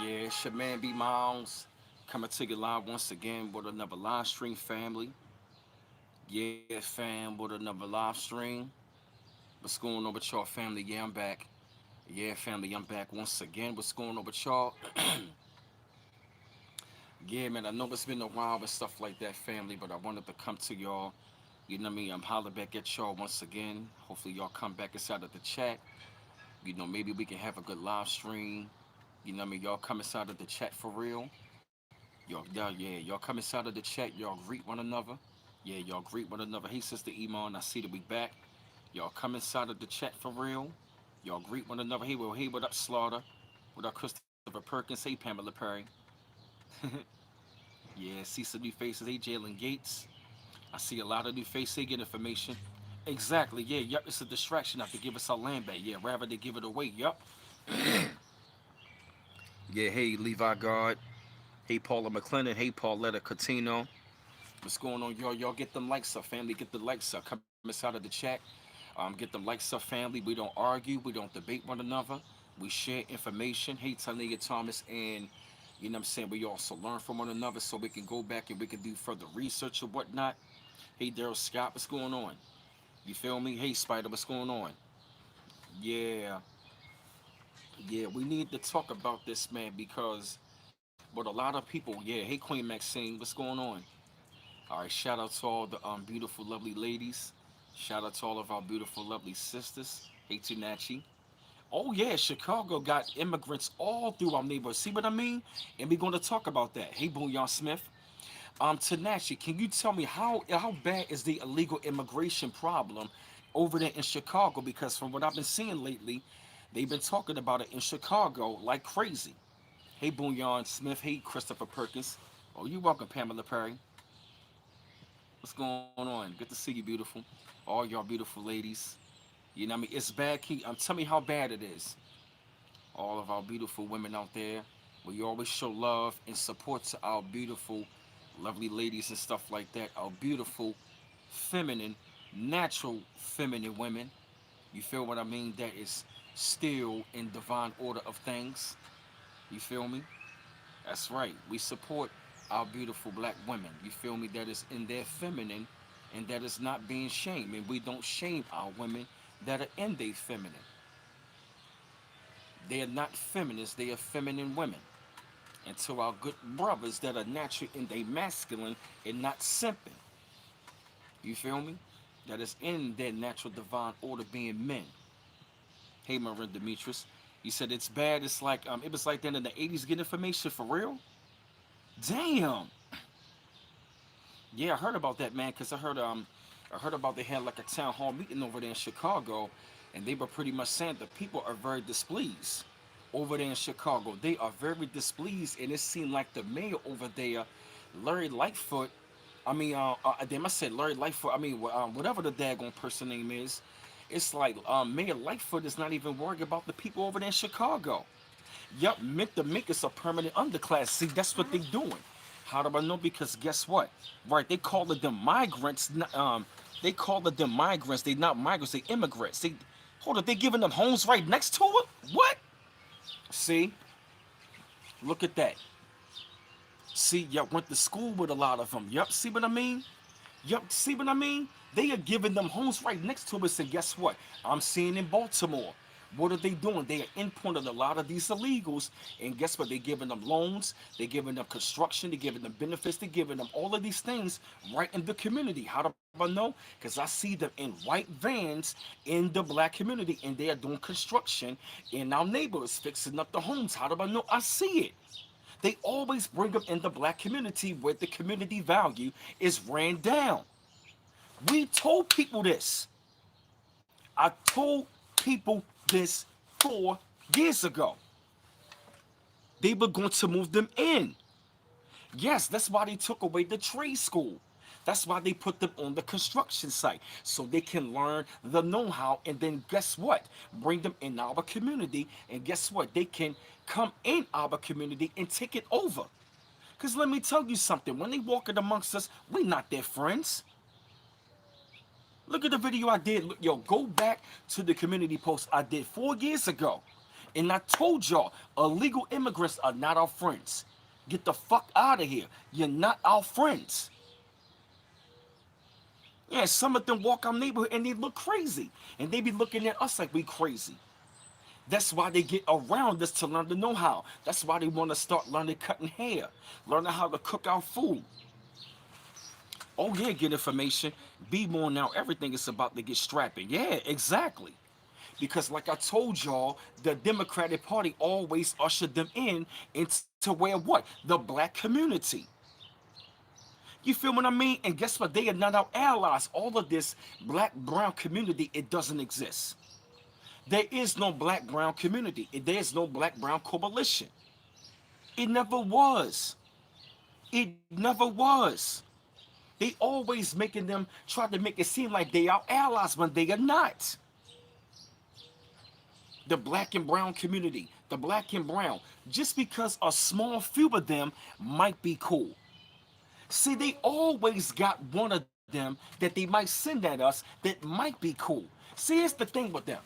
Yeah, it's your man B Miles coming to you live once again with another live stream family. Yeah, fam, with another live stream. What's going on with y'all, family? Yeah, I'm back. Yeah, family, I'm back once again. What's going on with y'all? Yeah, man, I know it's been a while and stuff like that, family, but I wanted to come to y'all. You know what I mean? I'm hollering back at y'all once again. Hopefully, y'all come back inside of the chat. Maybe we can have a good live stream. You know what I mean? Y'all come inside of the chat for real. Y'all come inside of the chat. Y'all greet one another. Yeah, y'all greet one another. Hey, Sister Iman, I see that we back. Y'all come inside of the chat for real. Y'all greet one another. Hey, what up, Slaughter? What up, Christopher Perkins? Hey, Pamela Perry. Yeah, see some new faces. Hey, Jalen Gates. I see a lot of new faces. They get information. Exactly. Yeah, yup. It's a distraction not to give us our land back. Yeah, rather they give it away. Yup. Yeah, hey, Levi God. Hey, Paula McClennan. Hey, Pauletta Catino. What's going on, y'all? Y'all get them likes up, family. Get the likes up. Come inside of the chat. Get them likes up, family. We don't argue. We don't debate one another. We share information. Hey, Talia Thomas, and you know what I'm saying? We also learn from one another so we can go back and we can do further research or whatnot. Hey, Daryl Scott, what's going on? You feel me? Hey, Spider, what's going on? Yeah, yeah, we need to talk about this, man, because but a lot of people, yeah, hey, Queen Maxine, what's going on? All right, shout out to all the beautiful, lovely ladies. Shout out to all of our beautiful, lovely sisters. Hey, Tunachi. Oh yeah, Chicago got immigrants all through our neighborhood. See what I mean? And we're going to talk about that. Hey, Booyon Smith. Tanashi, can you tell me how bad is the illegal immigration problem over there in Chicago? Because from what I've been seeing lately, they've been talking about it in Chicago like crazy. Hey, Booyon Smith. Hey, Christopher Perkins. Oh, you welcome, Pamela Perry. What's going on? Good to see you, beautiful. All y'all beautiful ladies. You know what I mean? It's bad. Tell me how bad it is. All of our beautiful women out there. We always show love and support to our beautiful, lovely ladies and stuff like that. Our beautiful, feminine, natural feminine women. You feel what I mean? That is still in divine order of things. You feel me? That's right. We support our beautiful black women. You feel me? That is in their feminine and that is not being shamed. And we don't shame our women that are in their feminine. They are not feminists, they are feminine women. And to our good brothers that are natural in their masculine and not simping. You feel me? That is in their natural divine order being men. Hey, Marin Demetrius. You said it's bad. It's like it was like that in the 80s. Get information for real. Damn. Yeah, I heard about that, man. Cause I heard about they had like a town hall meeting over there in Chicago, and they were pretty much saying the people are very displeased over there in Chicago. They are very displeased, and it seemed like the mayor over there, Larry Lightfoot. They must say Larry Lightfoot. Whatever the daggone person name is, it's like Mayor Lightfoot is not even worried about the people over there in Chicago. Yup, meant to make us a permanent underclass. See, that's what they doing. How do I know? Because guess what? Right, they call it them migrants. They call it them migrants. They not migrants. They immigrants. They hold up. They giving them homes right next to it. What? See, look at that. See, y'all went to school with a lot of them. Yup. See what I mean? Yup. See what I mean? They are giving them homes right next to us. And guess what? I'm seeing in Baltimore. What are they doing? They are importing a lot of these illegals, and guess what? They're giving them loans, they're giving them construction, they're giving them benefits, they're giving them all of these things right in the community. How do I know? Because I see them in white vans in the black community, and they are doing construction in our neighborhoods, fixing up the homes. How do I know? I see it. They always bring them in the black community where the community value is ran down. We told people this. I told people this 4 years ago. They were going to move them in. Yes, that's why they took away the trade school. That's why they put them on the construction site so they can learn the know how. And then guess what? Bring them in our community. And guess what? They can come in our community and take it over. Because let me tell you something, when they walk in amongst us, we're not their friends. Look at the video I did. Yo, go back to the community post I did 4 years ago. And I told y'all, illegal immigrants are not our friends. Get the fuck out of here. You're not our friends. Yeah, some of them walk our neighborhood and they look crazy. And they be looking at us like we crazy. That's why they get around us to learn the know-how. That's why they want to start learning cutting hair, learning how to cook our food. Oh yeah, get information. Be more now. Everything is about to get strapping. Yeah, exactly. Because like I told y'all, the Democratic Party always ushered them in into where what? The black community. You feel what I mean? And guess what? They are not our allies. All of this black brown community, it doesn't exist. There is no black brown community. There is no black brown coalition. It never was. It never was. They always making them try to make it seem like they are allies when they are not. The black and brown community, the black and brown, just because a small few of them might be cool. See, they always got one of them that they might send at us that might be cool. See, here's the thing with them.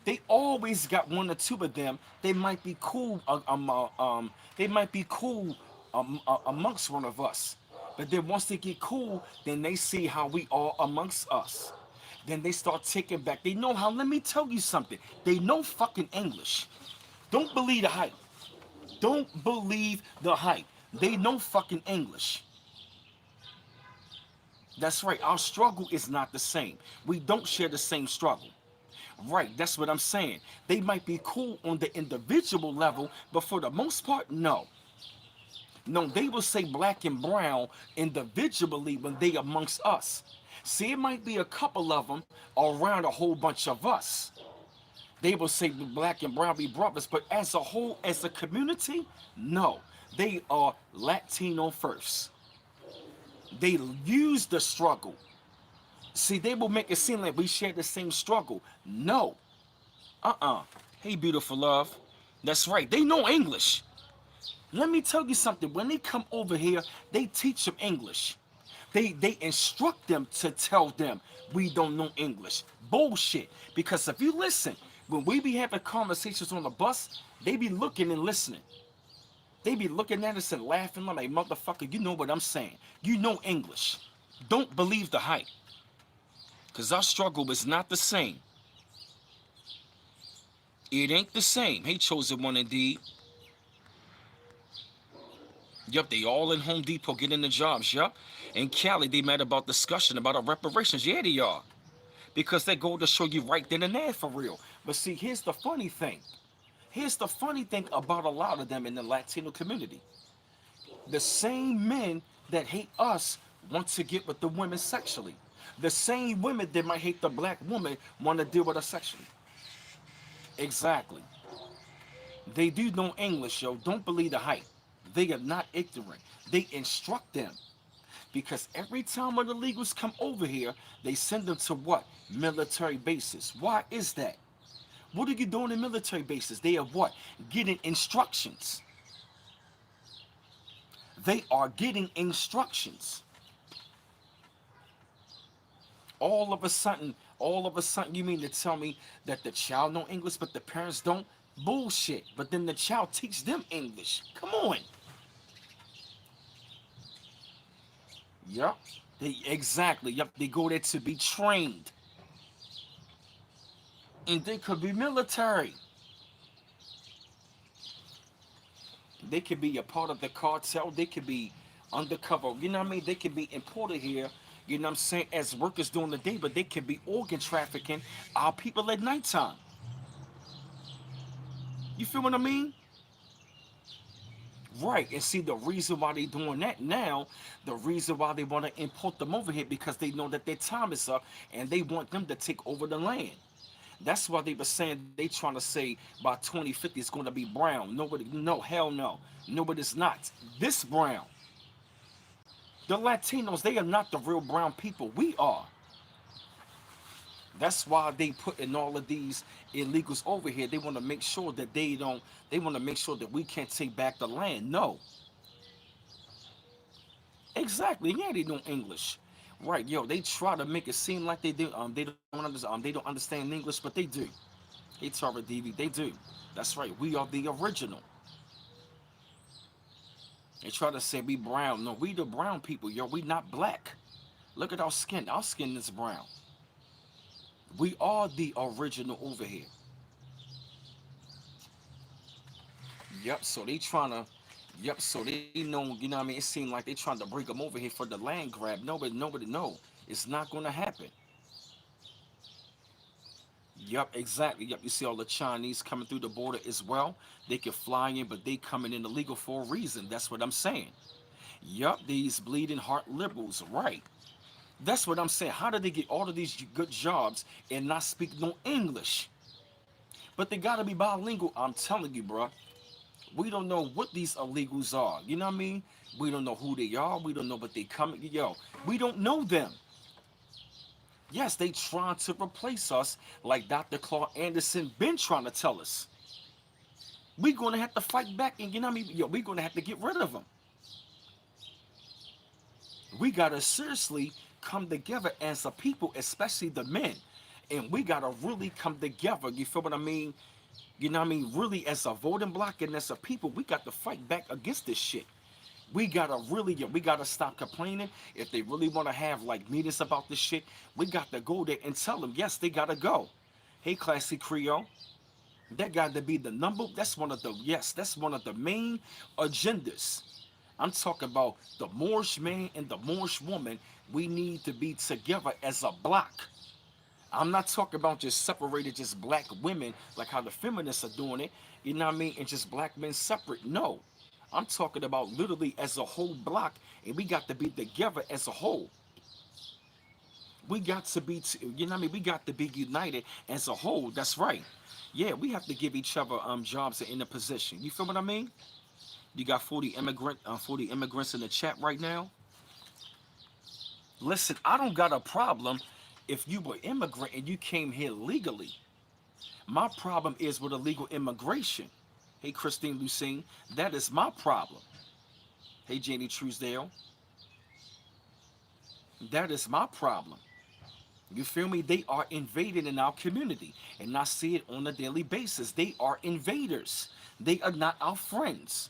They always got one or two of them. They might be cool. They might be cool amongst one of us. But then once they get cool, then they see how we are amongst us. Then they start taking back. They know how. Let me tell you something. They know fucking English. Don't believe the hype. Don't believe the hype. They know fucking English. That's right. Our struggle is not the same. We don't share the same struggle. Right, that's what I'm saying. They might be cool on the individual level, but for the most part, no. No, they will say black and brown individually when they amongst us. See, it might be a couple of them around a whole bunch of us. They will say black and brown be brothers, but as a whole, as a community, no. They are Latino first. They use the struggle. See, they will make it seem like we share the same struggle. No. Hey, beautiful love. That's right. They know English. Let me tell you something. When they come over here, they teach them English. They instruct them to tell them we don't know English. Bullshit. Because if you listen, when we be having conversations on the bus, they be looking and listening. They be looking at us and laughing like, motherfucker, you know what I'm saying. You know English. Don't believe the hype. Because our struggle is not the same. It ain't the same. Hey, chosen one indeed. Yup, they all in Home Depot getting the jobs, yup. In Cali, they mad about discussion about our reparations. Yeah, they are. Because they go to show you right then and there for real. But see, here's the funny thing. Here's the funny thing about a lot of them in the Latino community. The same men that hate us want to get with the women sexually. The same women that might hate the black woman want to deal with us sexually. Exactly. They do know English, yo. Don't believe the hype. They are not ignorant. They instruct them. Because every time when the illegals come over here, they send them to what? Military bases. Why is that? What are you doing in military bases? They are what? Getting instructions. They are getting instructions. All of a sudden, you mean to tell me that the child know English, but the parents don't? Bullshit. But then the child teach them English. Come on. Yep. Exactly. Yep. They go there to be trained. And they could be military. They could be a part of the cartel. They could be undercover. You know what I mean? They could be imported here. You know what I'm saying? As workers during the day, but they could be organ trafficking our people at nighttime. You feel what I mean? Right. And see the reason why they doing that now, the reason why they want to import them over here because they know that their time is up and they want them to take over the land. That's why they were saying they trying to say by 2050 it's going to be brown. Nobody, no, hell no. No, but it's not. This brown. The Latinos, they are not the real brown people. We are. That's why they put in all of these illegals over here. They want to make sure that they don't. They want to make sure that we can't take back the land. No, exactly. Yeah, they know English, right? Yo, they try to make it seem like they do. They don't understand English, but they do. Hey, Tara Devi, they do. That's right. We are the original. They try to say we brown. No, we the brown people, yo. We not black. Look at our skin. Our skin is brown. We are the original over here. Yep. So they trying to. Yep. So they know. You know what I mean? It seemed like they trying to bring them over here for the land grab. Nobody know. It's not gonna happen. Yep, exactly. Yep, you see all the Chinese coming through the border as well. They can fly in, but they coming in illegal for a reason. That's what I'm saying. Yup, these bleeding heart liberals, right? That's what I'm saying. How did they get all of these good jobs and not speak no English? But they gotta be bilingual. I'm telling you, bro. We don't know what these illegals are. You know what I mean? We don't know who they are. We don't know what they coming. Yo, we don't know them. Yes, they trying to replace us like Dr. Claude Anderson been trying to tell us. We gonna have to fight back, and you know what I mean? Yo, we gonna have to get rid of them. We gotta seriously come together as a people, especially the men. And we gotta really come together. You feel what I mean? You know what I mean? Really, as a voting bloc and as a people, we got to fight back against this shit. We gotta really, we gotta stop complaining. If they really want to have like meetings about this shit, we got to go there and tell them, yes, they gotta go. Hey, classy Creole, that got to be the number. That's one of the, yes, that's one of the main agendas. I'm talking about the Moorish man and the Moorish woman. We need to be together as a block. I'm not talking about just separated, just black women, like how the feminists are doing it, you know what I mean, and just black men separate. No. I'm talking about literally as a whole block, and we got to be together as a whole. We got to be, you know what I mean, we got to be united as a whole. That's right. Yeah, we have to give each other jobs in a position. You feel what I mean? You got 40 immigrants in the chat right now. Listen, I don't got a problem if you were immigrant and you came here legally. My problem is with illegal immigration. Hey, Christine Lucine, that is my problem. Hey, Janie Truesdale, that is my problem. You feel me? They are invading in our community, and I see it on a daily basis. They are invaders. They are not our friends.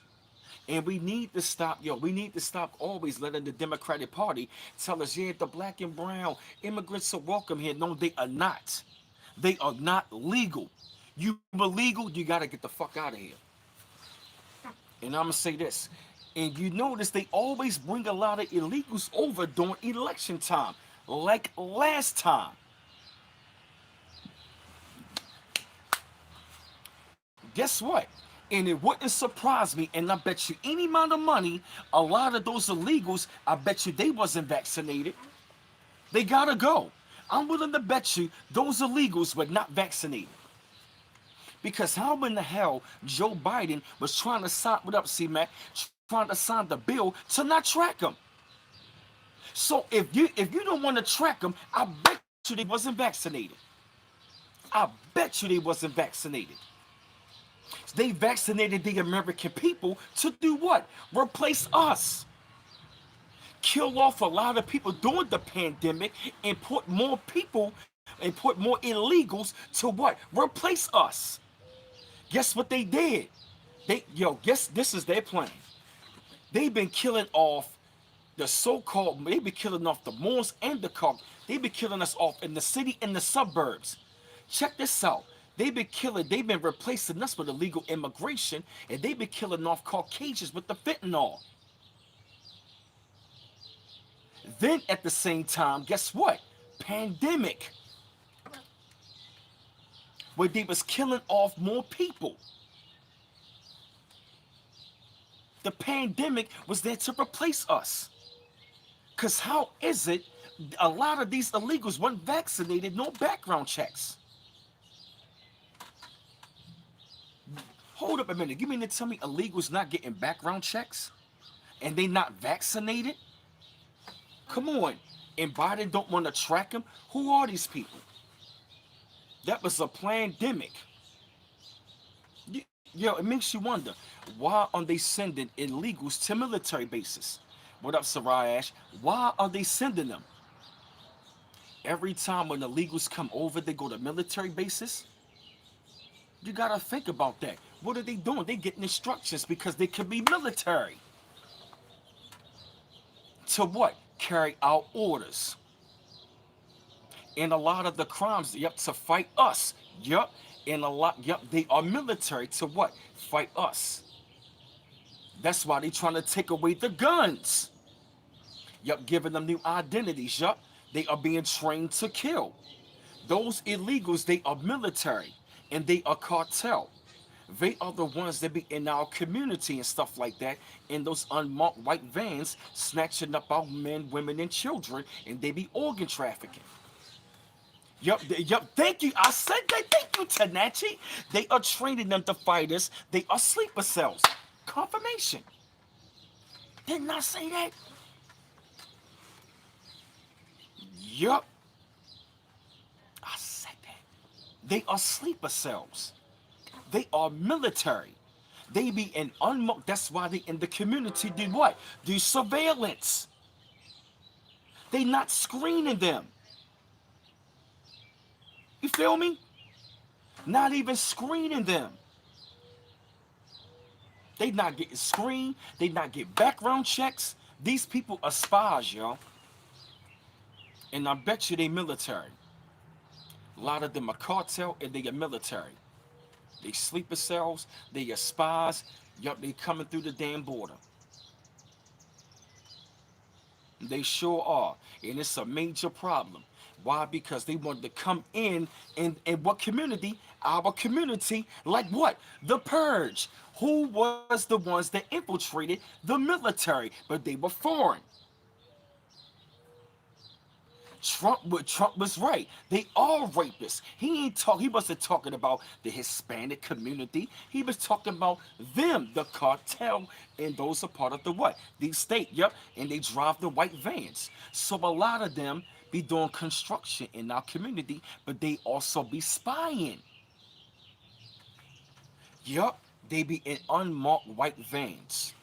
And we need to stop, yo, we need to stop always letting the Democratic Party tell us, yeah, the black and brown immigrants are welcome here. No, they are not. They are not legal. You illegal, you got to get the fuck out of here. And I'm going to say this. And you notice they always bring a lot of illegals over during election time. Like last time. Guess what? And it wouldn't surprise me, and I bet you any amount of money, a lot of those illegals, I bet you they wasn't vaccinated. They gotta go. I'm willing to bet you those illegals were not vaccinated. Because how in the hell Joe Biden was trying to sign, what up, C-Mac, trying to sign the bill to not track them. So if you don't want to track them, I bet you they wasn't vaccinated. I bet you they wasn't vaccinated. They vaccinated the American people to do what? Replace us. Kill off a lot of people during the pandemic and put more people and put more illegals to what? Replace us. Guess what they did? Guess this is their plan. They've been killing off the so-called, they've been killing off the Moors and the Caucasians. They've been killing us off in the city and the suburbs. Check this out. They've been replacing us with illegal immigration, and they've been killing off Caucasians with the fentanyl. Then at the same time, guess what? Pandemic, where they was killing off more people. The pandemic was there to replace us. Cause how is it a lot of these illegals weren't vaccinated, no background checks? Hold up a minute. You mean to tell me illegals not getting background checks? And they not vaccinated? Come on. And Biden don't want to track them? Who are these people? That was a pandemic. Yo, it makes you wonder, why are they sending illegals to military bases? What up, Sarai Ash? Why are they sending them? Every time when illegals come over, they go to military bases? You gotta think about that. What are they doing? They getting instructions because they could be military. To what? Carry out orders. And a lot of the crimes, yep, to fight us. Yep. And a lot, yep, they are military to what? Fight us. That's why they trying to take away the guns. Yep, giving them new identities. Yep. They are being trained to kill. Those illegals, they are military and they are cartel. They are the ones that be in our community and stuff like that in those unmarked white vans snatching up our men, women, and children, and they be organ trafficking. Yup, yup, thank you. I said that. Thank you, Tanachi. They are training them to fight us. They are sleeper cells. Confirmation. Didn't I say that? Yup, I said that. They are sleeper cells. They are military. They be in unmarked. That's why they in the community do what? Do surveillance. They not screening them. You feel me? Not even screening them. They not getting screened. They not get background checks. These people are spies, y'all. And I bet you they military. A lot of them are cartel and they are military. They sleeper cells. They are spies. Yup, they coming through the damn border. They sure are. And it's a major problem. Why? Because they wanted to come in what community? Our community. Like what? The Purge. Who was the ones that infiltrated the military? But they were foreign. Trump was right. They are rapists. He ain't talk. He wasn't talking about the Hispanic community. He was talking about them, the cartel, and those are part of the what? The state. Yep. And they drive the white vans. So a lot of them be doing construction in our community, but they also be spying. Yup. They be in unmarked white vans.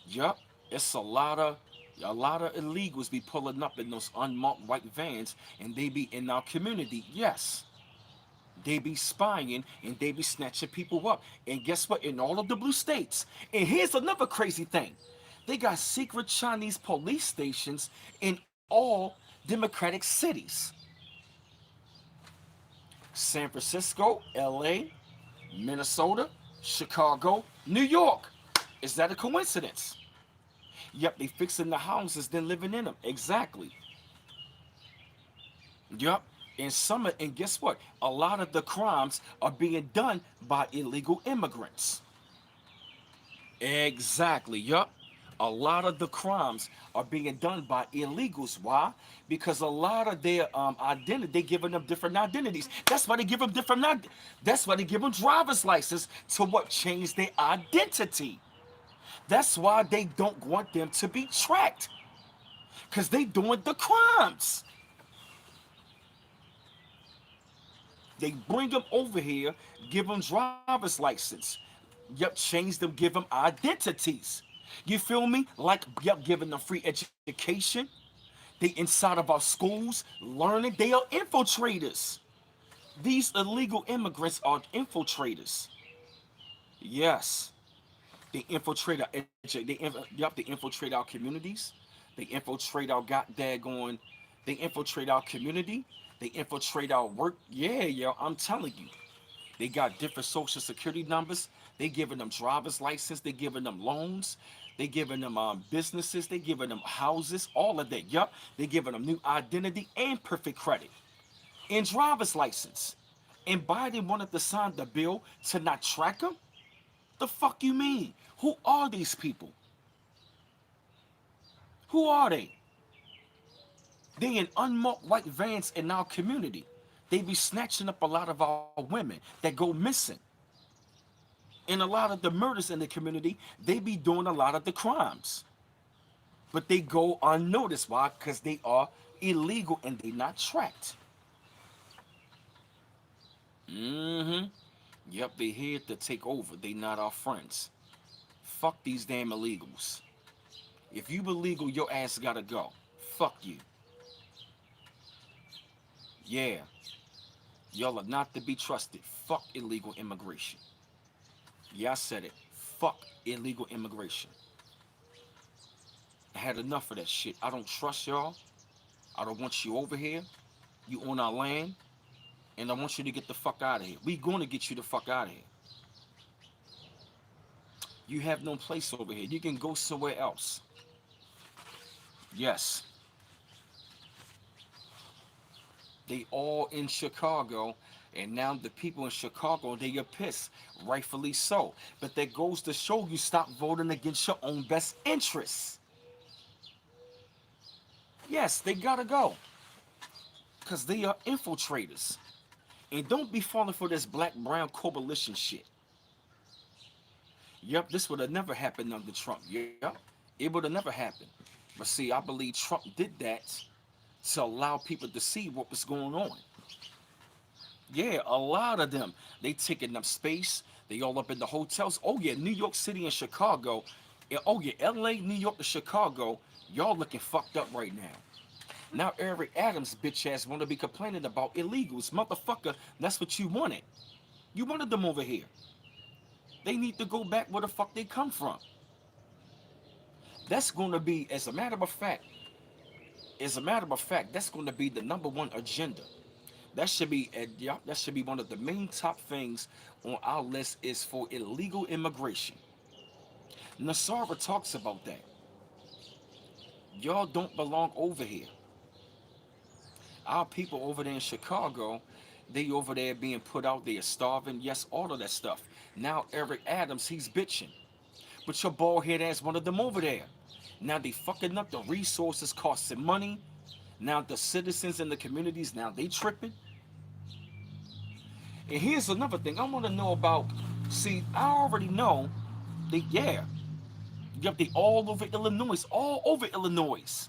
Yup. It's a lot of illegals be pulling up in those unmarked white vans and they be in our community. Yes. They be spying and they be snatching people up. And guess what? In all of the blue states. And here's another crazy thing. They got secret Chinese police stations in all Democratic cities. San Francisco, LA, Minnesota, Chicago, New York. Is that a coincidence? Yep, they fixing the houses, then living in them. Exactly. Yep. And guess what? A lot of the crimes are being done by illegal immigrants. Exactly. Yup. A lot of the crimes are being done by illegals. Why? Because a lot of their identity, they giving them different identities. That's why they give them That's why they give them driver's license to what change their identity. That's why they don't want them to be tracked. Because they doing the crimes. They bring them over here, give them driver's license. Yep, change them, give them identities. You feel me? Like, yep, giving them free education. They inside of our schools, learning. They are infiltrators. These illegal immigrants are infiltrators. Yes. They infiltrate our they infiltrate our communities. They infiltrate our got daggone. They infiltrate our community. They infiltrate our work. Yeah, yo, I'm telling you. They got different social security numbers. They giving them driver's license. They giving them loans. They giving them businesses. They giving them houses. All of that. Yup. They giving them new identity and perfect credit and driver's license. And Biden wanted to sign the bill to not track them. The fuck you mean? Who are these people? Who are they? They in unmarked white vans in our community. They be snatching up a lot of our women that go missing. And a lot of the murders in the community, they be doing a lot of the crimes. But they go unnoticed. Why? Because they are illegal and they not tracked. Mm-hmm. Yep, they here to take over. They not our friends. Fuck these damn illegals. If you illegal, your ass gotta go. Fuck you. Yeah. Y'all are not to be trusted. Fuck illegal immigration. Yeah, I said it. Fuck illegal immigration. I had enough of that shit. I don't trust y'all. I don't want you over here. You own our land, and I want you to get the fuck out of here. We gonna get you the fuck out of here. You have no place over here. You can go somewhere else. Yes, they all in Chicago, and now the people in Chicago, they are pissed, rightfully so. But that goes to show you stop voting against your own best interests. Yes, they gotta go, because they are infiltrators. And don't be falling for this black brown coalition shit. Yep, this would have never happened under Trump. Yep, it would have never happened. But see, I believe Trump did that to allow people to see what was going on. Yeah, a lot of them. They taking up space. They all up in the hotels. Oh yeah, New York City and Chicago. Oh yeah, LA, New York, and Chicago. Y'all looking fucked up right now. Now Eric Adams bitch ass wanna be complaining about illegals. Motherfucker, that's what you wanted. You wanted them over here. They need to go back where the fuck they come from. That's gonna be, as a matter of fact, that's gonna be the number one agenda. That should be yup, that should be one of the main top things on our list is for illegal immigration. Nasara talks about that. Y'all don't belong over here. Our people over there in Chicago, they over there being put out there starving. Yes, all of that stuff. Now Eric Adams, he's bitching. But your bald head ass wanted them over there. Now they fucking up the resources costing money. Now the citizens in the communities, now they tripping. And here's another thing I want to know about. See, I already know that, yeah, yep, they all over Illinois, all over Illinois.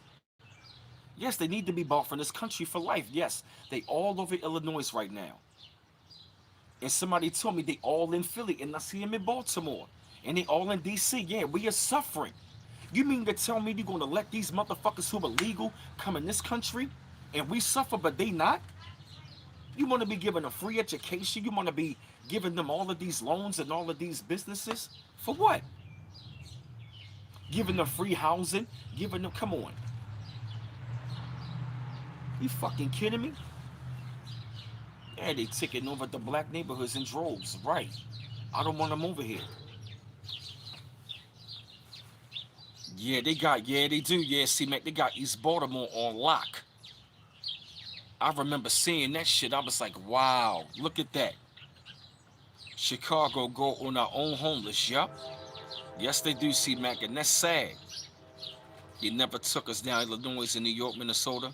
Yes, they need to be bought from this country for life. Yes, they all over Illinois right now. And somebody told me they all in Philly, and I see them in Baltimore, and they all in DC. Yeah, we are suffering. You mean to tell me you're gonna let these motherfuckers who are legal come in this country, and we suffer, but they not? You want to be giving a free education? You want to be giving them all of these loans and all of these businesses for what? Giving them free housing? Giving them? Come on, you fucking kidding me? Yeah, they taking over the black neighborhoods in droves. Right. I don't want them over here. Yeah, they got. Yeah, they do. Yeah, see, man, they got East Baltimore on lock. I remember seeing that shit. I was like, wow, look at that. Chicago go on our own homeless. Yup. Yes, they do, see, Mac, and that's sad. He never took us down Illinois and New York, Minnesota.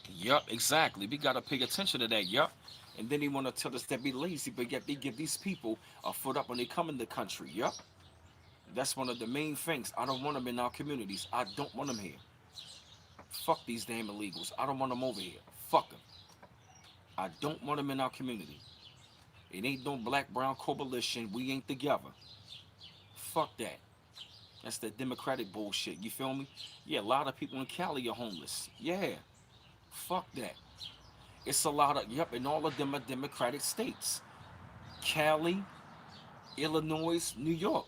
Yup, exactly. We gotta pay attention to that. Yup. And then he wanna tell us that we lazy, but yet they give these people a foot up when they come in the country. Yup. That's one of the main things. I don't want them in our communities. I don't want them here. Fuck these damn illegals. I don't want them over here. Fuck them. I don't want them in our community. It ain't no black brown coalition. We ain't together. Fuck that. That's the democratic bullshit. You feel me? Yeah, a lot of people in Cali are homeless. Yeah. Fuck that. It's a lot of, yep, and all of them are democratic states. Cali, Illinois, New York.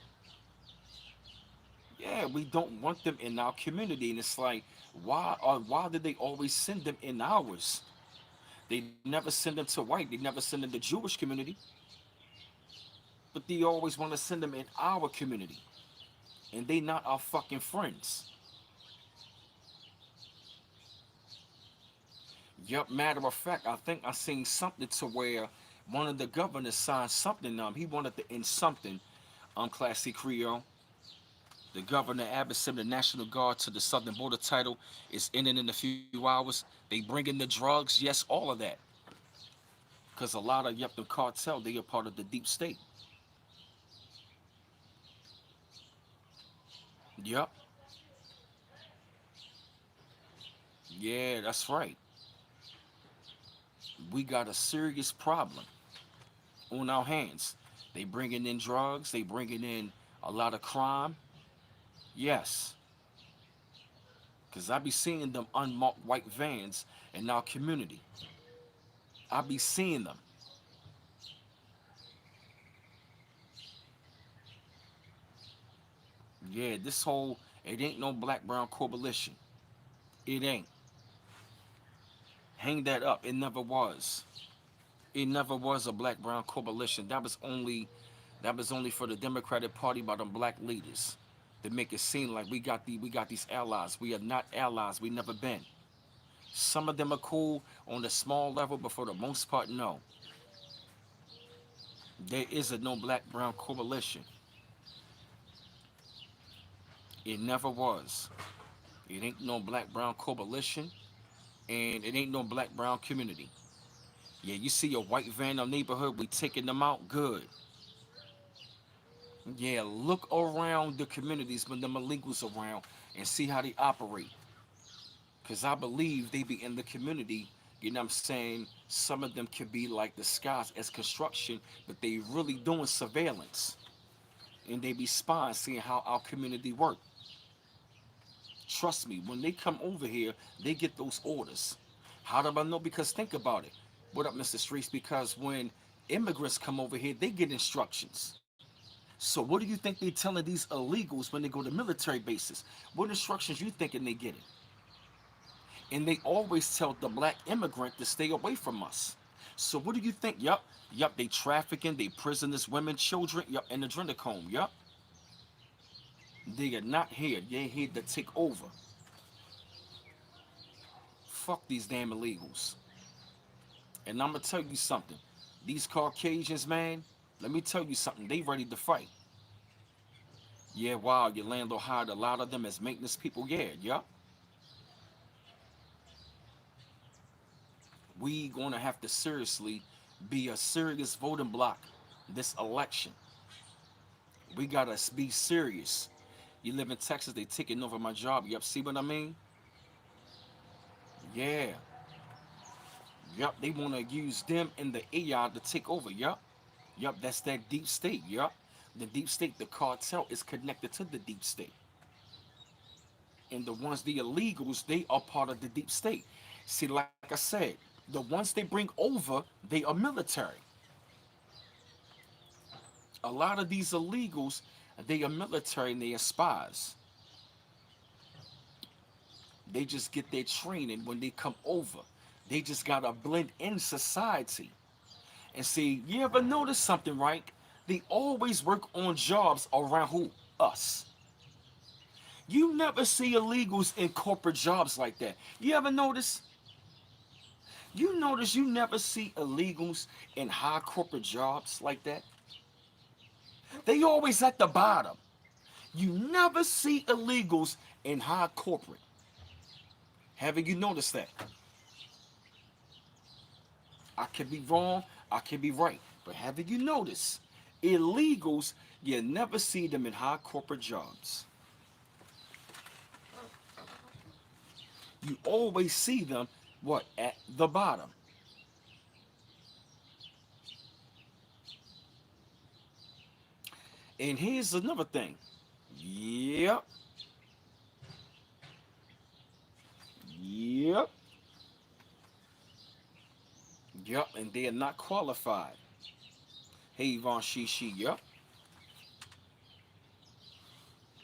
Yeah, we don't want them in our community. And it's like, why did they always send them in ours? They never send them to white, they never send them to Jewish community, but they always want to send them in our community. And they not our fucking friends. Yup, matter of fact, I think I seen something to where one of the governors signed something. He wanted to end something. Classy Creole. The governor added the National Guard to the Southern Border title is ending in a few hours. They bring in the drugs, yes, all of that. Because a lot of the cartel, they are part of the deep state. Yup. Yeah, that's right. We got a serious problem on our hands. They bringing in drugs. They bringing in a lot of crime. Yes, because I be seeing them unmarked white vans in our community. I be seeing them. Yeah, this whole it ain't no black brown coalition. It ain't. Hang that up. It never was. It never was a black brown coalition. That was only for the Democratic Party by them black leaders to make it seem like we got these allies. We are not allies. We never been. Some of them are cool on the small level, but for the most part, no. There is a no black brown coalition. It never was. It ain't no black brown coalition, and it ain't no black brown community. Yeah, you see a white van in a neighborhood, we taking them out good. Yeah, look around the communities when them illegals around and see how they operate. Cause I believe they be in the community, you know what I'm saying? Some of them could be like disguised as construction, but they really doing surveillance. And they be spying, seeing how our community work. Trust me, when they come over here, they get those orders. How do I know? Because think about it. What up, Mr. Streets? Because when immigrants come over here, they get instructions. So what do you think they telling these illegals when they go to military bases? What instructions you thinking they getting? And they always tell the black immigrant to stay away from us. So what do you think? Yup, they trafficking, they prisoners, women, children, yup, and the adrenochrome, yup. They are not here. They're here to take over. Fuck these damn illegals. And I'm gonna tell you something. These Caucasians, man, let me tell you something. They ready to fight. Yeah, wow, your landlord hired a lot of them as maintenance people. Yeah, yup. We gonna have to seriously be a serious voting block this election. We gotta be serious. You live in Texas, they taking over my job. Yup, see what I mean? Yeah. Yup, they wanna use them in the AI to take over. Yup. Yup, that's that deep state. Yup. The deep state, the cartel is connected to the deep state. And the ones, the illegals, they are part of the deep state. See, like I said, the ones they bring over, they are military. A lot of these illegals, they are military and they are spies. They just get their training when they come over. They just gotta blend in society. And see, you ever notice something, right? They always work on jobs around who? Us. You never see illegals in corporate jobs like that. You ever notice? You notice you never see illegals in high corporate jobs like that? They always at the bottom. You never see illegals in high corporate. Haven't you noticed that? I could be wrong, I could be right. But haven't you noticed? Illegals, you never see them in high corporate jobs. You always see them, what, at the bottom. And here's another thing. Yep, yep, yep, and they are not qualified. Hey, Yvonne Shishi, yep.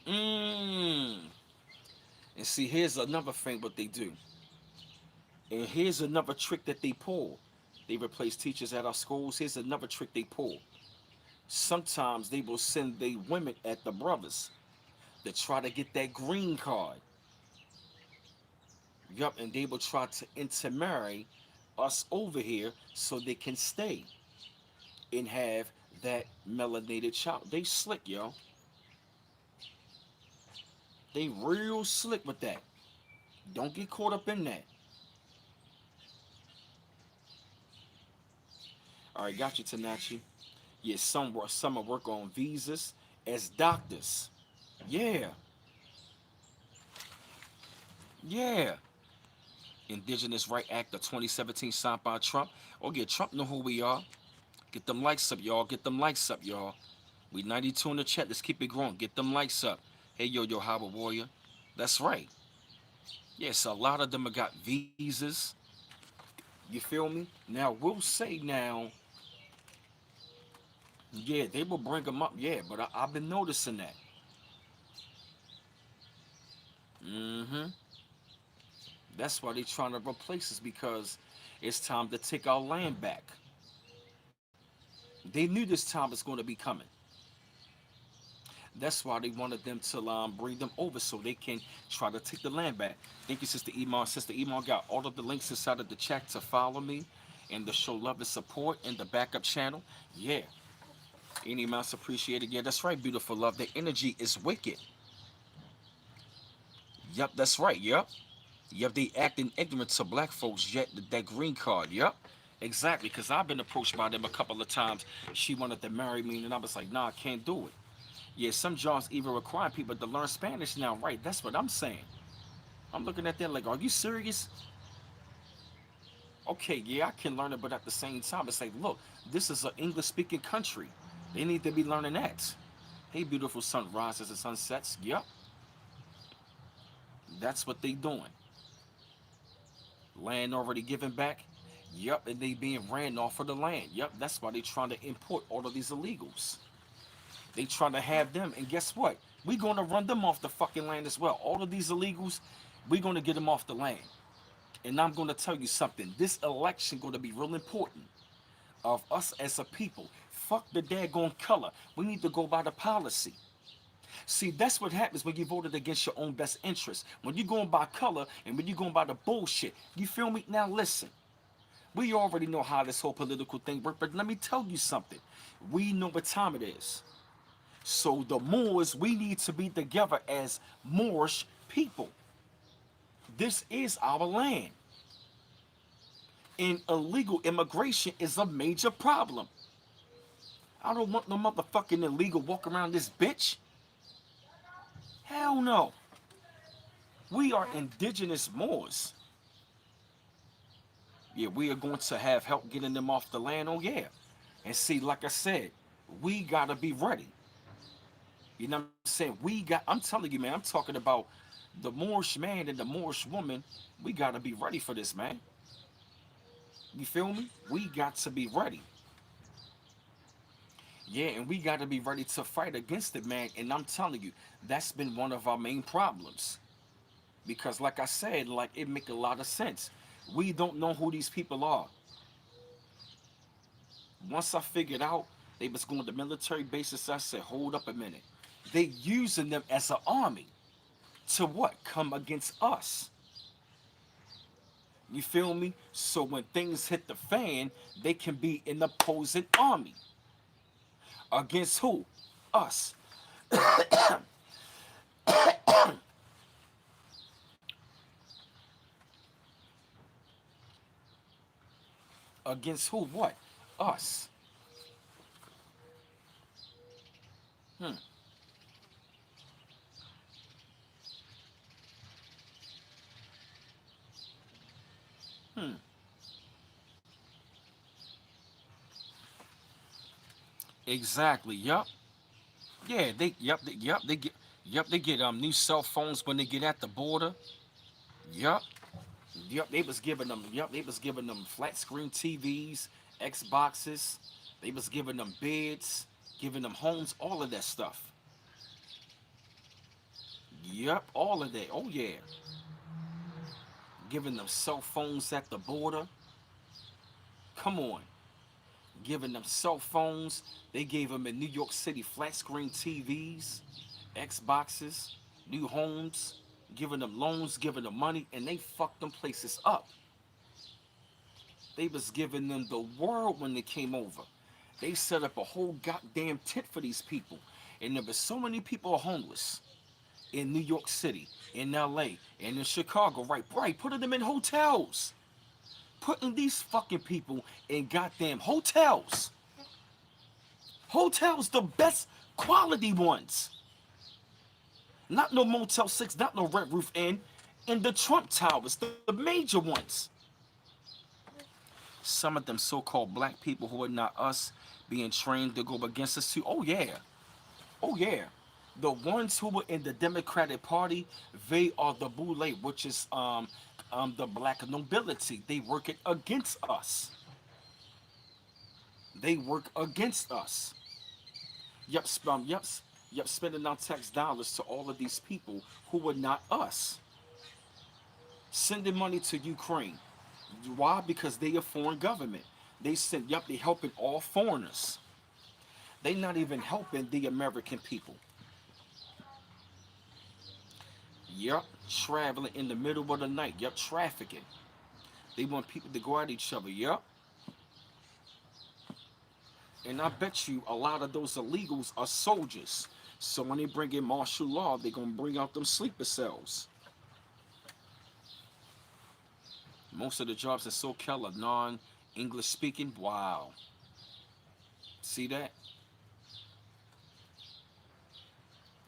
Mmm. And see, here's another thing what they do. And here's another trick that they pull. They replace teachers at our schools. Here's another trick they pull. Sometimes they will send their women at the brothers to try to get that green card. Yup, and they will try to intermarry us over here so they can stay and have that melanated child. They slick, yo. They real slick with that. Don't get caught up in that. All right, got you, Tanachi. Yeah, some will work on visas as doctors. Yeah, yeah. Indigenous Right Act of 2017 signed by Trump. Oh yeah, Trump know who we are. Get them likes up, y'all. Get them likes up, y'all. We 92 in the chat. Let's keep it growing. Get them likes up. Hey, yo, Howard Warrior. That's right. Yes, a lot of them have got visas. You feel me? Now we'll say now, yeah, they will bring them up, yeah, but I've been noticing that. Mm-hmm. That's why they trying to replace us because it's time to take our land back. They knew this time was going to be coming. That's why they wanted them to bring them over so they can try to take the land back. Thank you, Sister Iman. Sister Iman got all of the links inside of the chat to follow me and to show love and support in the backup channel. Yeah, any amounts appreciated. Yeah, that's right, beautiful love. The energy is wicked. Yep, that's right. Yep. Yep, they acting ignorant to black folks, yet that green card. Yep. Exactly, because I've been approached by them a couple of times. She wanted to marry me, and I was like, nah, I can't do it. Yeah, some jobs even require people to learn Spanish now, right? That's what I'm saying. I'm looking at that like, are you serious? Okay, yeah, I can learn it, but at the same time, it's like, look, this is an English speaking country. They need to be learning that. Hey, beautiful sunrises and sunsets. Yep, that's what they doing. Land already given back. Yep, and they being ran off of the land. Yep, that's why they trying to import all of these illegals. They trying to have them, and guess what? We gonna run them off the fucking land as well. All of these illegals, we gonna get them off the land. And I'm gonna tell you something. This election gonna be real important of us as a people. Fuck the daggone color. We need to go by the policy. See, that's what happens when you voted against your own best interest. When you're going by color and when you're going by the bullshit. You feel me? Now listen. We already know how this whole political thing works, but let me tell you something. We know what time it is. So the Moors, we need to be together as Moorish people. This is our land. And illegal immigration is a major problem. I don't want no motherfucking illegal walk around this bitch. Hell no. We are indigenous Moors. Yeah, we are going to have help getting them off the land. Oh yeah. And see, like I said, we gotta be ready. You know what I'm saying? I'm telling you, man, I'm talking about the Moorish man and the Moorish woman. We gotta be ready for this, man. You feel me? We got to be ready. Yeah, and we got to be ready to fight against it, man. And I'm telling you, that's been one of our main problems. Because, like I said, like it make a lot of sense. We don't know who these people are. Once I figured out they was going to military bases, I said, hold up a minute. They using them as an army to what? Come against us. You feel me? So when things hit the fan, they can be an opposing army. Against who? Us. Against who? What? Us. Hmm. Hmm. Exactly. Yup. Yeah. They get new cell phones when they get at the border. Yup. Yup. They was giving them. Yup. They was giving them flat screen TVs, Xboxes. They was giving them beds, giving them homes, all of that stuff. Yup. All of that. Oh yeah. Giving them cell phones at the border. Come on. Giving them cell phones. They gave them in New York City flat screen TVs, Xboxes, new homes, giving them loans, giving them money, and they fucked them places up. They was giving them the world when they came over. They set up a whole goddamn tent for these people. And there was so many people homeless in New York City, in LA, and in Chicago, right? Right, putting them in hotels. Putting these fucking people in goddamn hotels. Hotels, the best quality ones. Not no Motel 6, not no Red Roof Inn. In the Trump Towers, the major ones. Some of them so-called black people who are not us being trained to go against us too. Oh yeah. Oh yeah. The ones who were in the Democratic Party, they are the boule, which is the black nobility. They work it against us. They work against us. Yep, yep, spending our tax dollars to all of these people who were not us. Sending money to Ukraine. Why? Because they a foreign government. They send, yep, they helping all foreigners. They not even helping the American people. Yep, traveling in the middle of the night. Yep, trafficking. They want people to go at each other. Yep. And I bet you a lot of those illegals are soldiers. So when they bring in martial law, they're going to bring out them sleeper cells. Most of the jobs in SoCal are non-English speaking. Wow. See that?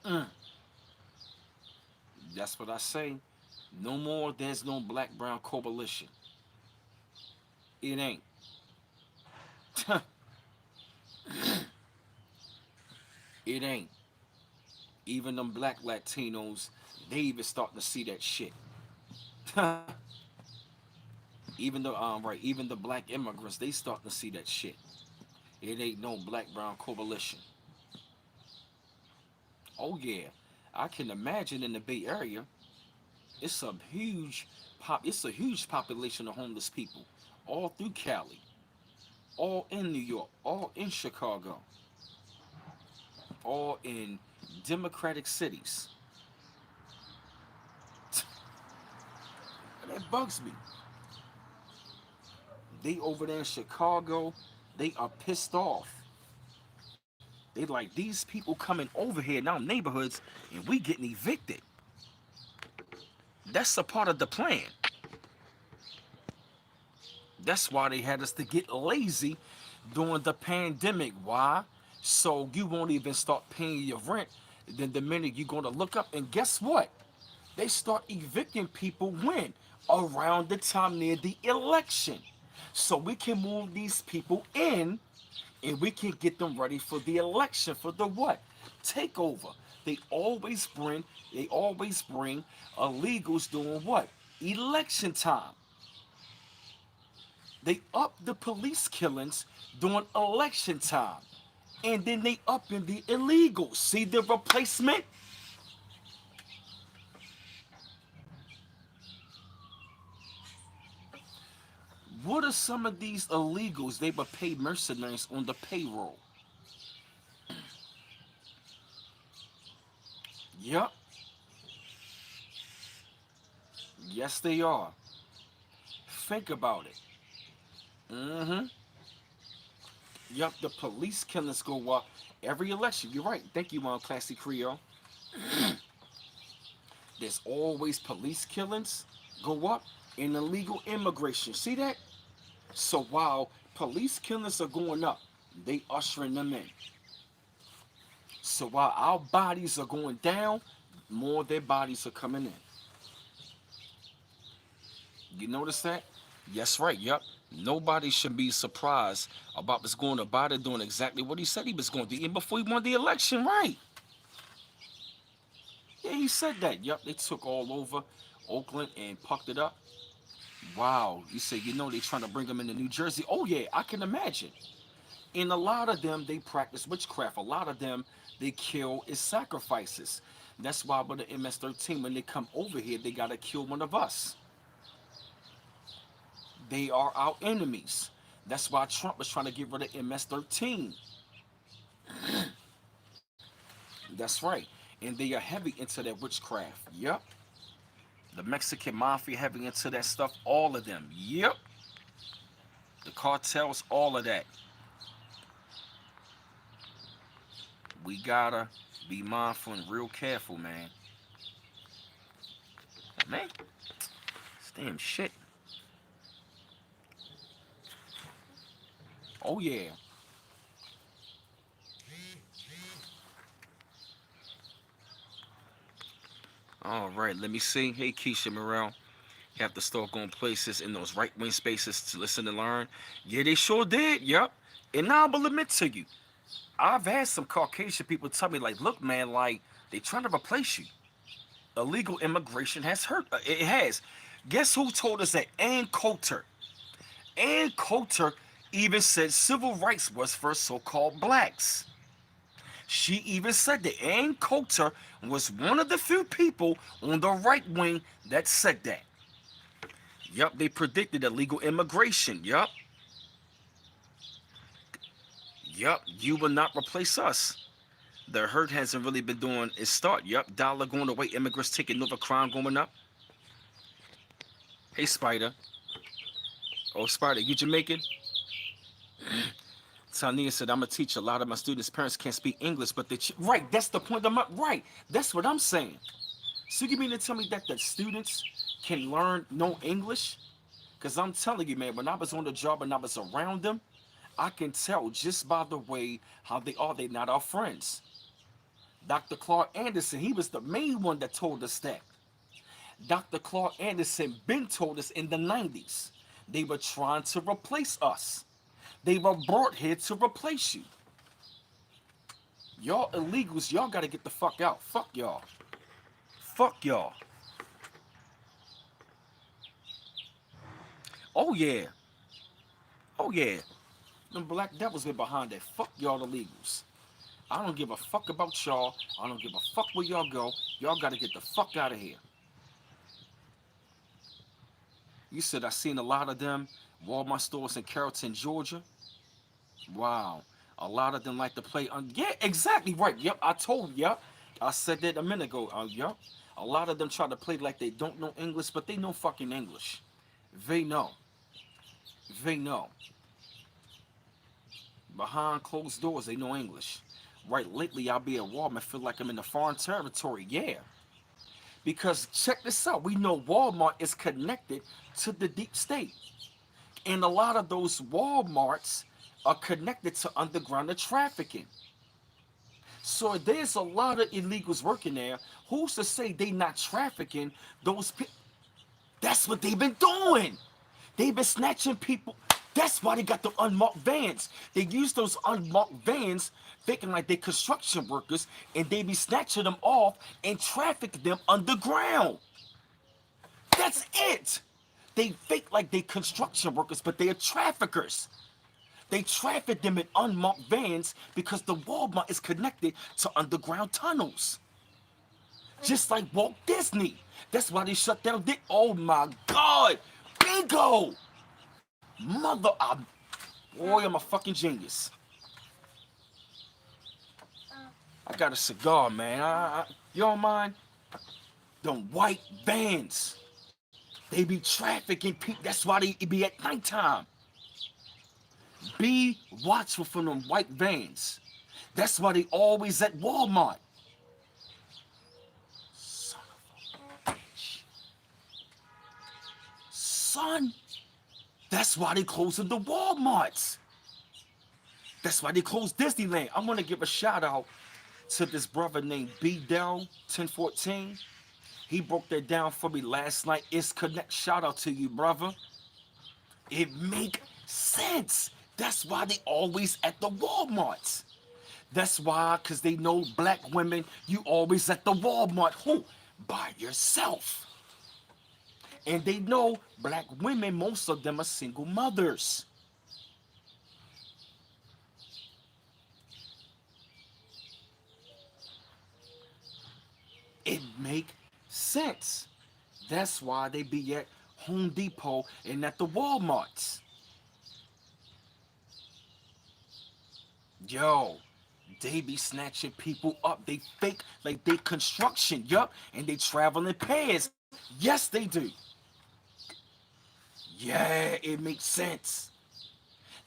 Mm. That's what I say. No more, there's no black-brown coalition. It ain't. It ain't. Even them black Latinos, they even starting to see that shit. Even the black immigrants, they starting to see that shit. It ain't no black-brown coalition. Oh yeah, I can imagine in the Bay Area, it's a it's a huge population of homeless people, all through Cali, all in New York, all in Chicago, all in democratic cities. That bugs me. They over there in Chicago, they are pissed off. They like these people coming over here in our neighborhoods and we getting evicted. That's a part of the plan. That's why they had us to get lazy during the pandemic. Why? So you won't even start paying your rent. Then the minute you're gonna look up and guess what? They start evicting people when? Around the time near the election. So we can move these people in and we can get them ready for the election for the what? Takeover. They always bring illegals doing what? Election time. They up the police killings during election time. And then they up in the illegals. See the replacement? What are some of these illegals they were paid mercenaries on the payroll? Yup. Yes, they are. Think about it. Mm-hmm. Yup, the police killings go up every election. You're right. Thank you, Classy Creole. There's always police killings go up and illegal immigration. See that? So while police killings are going up, they ushering them in. So while our bodies are going down, more of their bodies are coming in. You notice that? Yes, right. Yep. Nobody should be surprised about what's going to Biden doing exactly what he said he was going to do, even before he won the election, right? Yeah, he said that. Yep, they took all over Oakland and pucked it up. Wow. He said, they trying to bring him into New Jersey. Oh, yeah, I can imagine. And a lot of them, they practice witchcraft. A lot of them, they kill as sacrifices. That's why with the MS-13, when they come over here, they got to kill one of us. They are our enemies. That's why Trump was trying to get rid of MS-13. That's right. And they are heavy into that witchcraft. Yep. The Mexican mafia heavy into that stuff. All of them. Yep. The cartels, all of that. We gotta be mindful and real careful, man. Man, this damn shit. Oh yeah. All right, let me see. Hey, Keisha Morrell. You have to start going places in those right wing spaces to listen and learn. Yeah, they sure did. Yep. And now I will admit to you, I've had some Caucasian people tell me, like, look, man, like, they trying to replace you. Illegal immigration has hurt. It has. Guess who told us that? Ann Coulter. Ann Coulter even said civil rights was for so-called blacks. She even said that Ann Coulter was one of the few people on the right wing that said that. Yup, they predicted illegal immigration. Yup, you will not replace us. The hurt hasn't really been doing its start. Yup, dollar going away, immigrants taking over, crime going up. Hey, Spider. Oh, Spider, you Jamaican? Tania said, I'm a teacher. A lot of my students' parents can't speak English, but they... Right, that's the point. Right, that's what I'm saying. So you mean to tell me that the students can learn no English? Because I'm telling you, man, when I was on the job and I was around them, I can tell just by the way how they are. They're not our friends. Dr. Clark Anderson, he was the main one that told us that. Dr. Clark Anderson been told us in the 90s. They were trying to replace us. They were brought here to replace you. Y'all illegals, y'all gotta get the fuck out. Fuck y'all. Fuck y'all. Oh yeah. Oh yeah. Them black devils been behind that. Fuck y'all illegals. I don't give a fuck about y'all. I don't give a fuck where y'all go. Y'all gotta get the fuck out of here. You said I seen a lot of them Walmart stores in Carrollton, Georgia. Wow. A lot of them like to play on. Yeah, exactly right. Yep, I told. Yep, I said that a minute ago. Yep. A lot of them try to play like they don't know English, but they know fucking English. They know. They know. Behind closed doors, they know English. Right, lately I'll be at Walmart, feel like I'm in the foreign territory. Yeah. Because check this out. We know Walmart is connected to the deep state. And a lot of those Walmarts are connected to underground trafficking. So there's a lot of illegals working there. Who's to say they not trafficking those people? That's what they've been doing. They've been snatching people. That's why they got the unmarked vans. They use those unmarked vans thinking like they construction workers, and they be snatching them off and traffic them underground. That's it. They fake like they construction workers, but they are traffickers. They traffic them in unmarked vans because the Walmart is connected to underground tunnels. Just like Walt Disney. That's why they shut down. Oh my God. Bingo. Boy, I'm a fucking genius. I got a cigar, man. You don't mind? Them white vans. They be trafficking people. That's why they be at nighttime. Be watchful for them white vans. That's why they always at Walmart. Son of a bitch. Son. That's why they closing the Walmarts. That's why they closed Disneyland. I'm gonna give a shout out to this brother named B Dell 1014. He broke that down for me last night. It's connect. Shout out to you, brother. It make sense. That's why they always at the Walmarts. That's why, because they know black women, you always at the Walmart. Who? By yourself. And they know black women, most of them are single mothers. It make sense. That's why they be at Home Depot and at the Walmarts. Yo, they be snatching people up. They fake like they construction, yup, and they travel in pairs. Yes, they do. Yeah, it makes sense.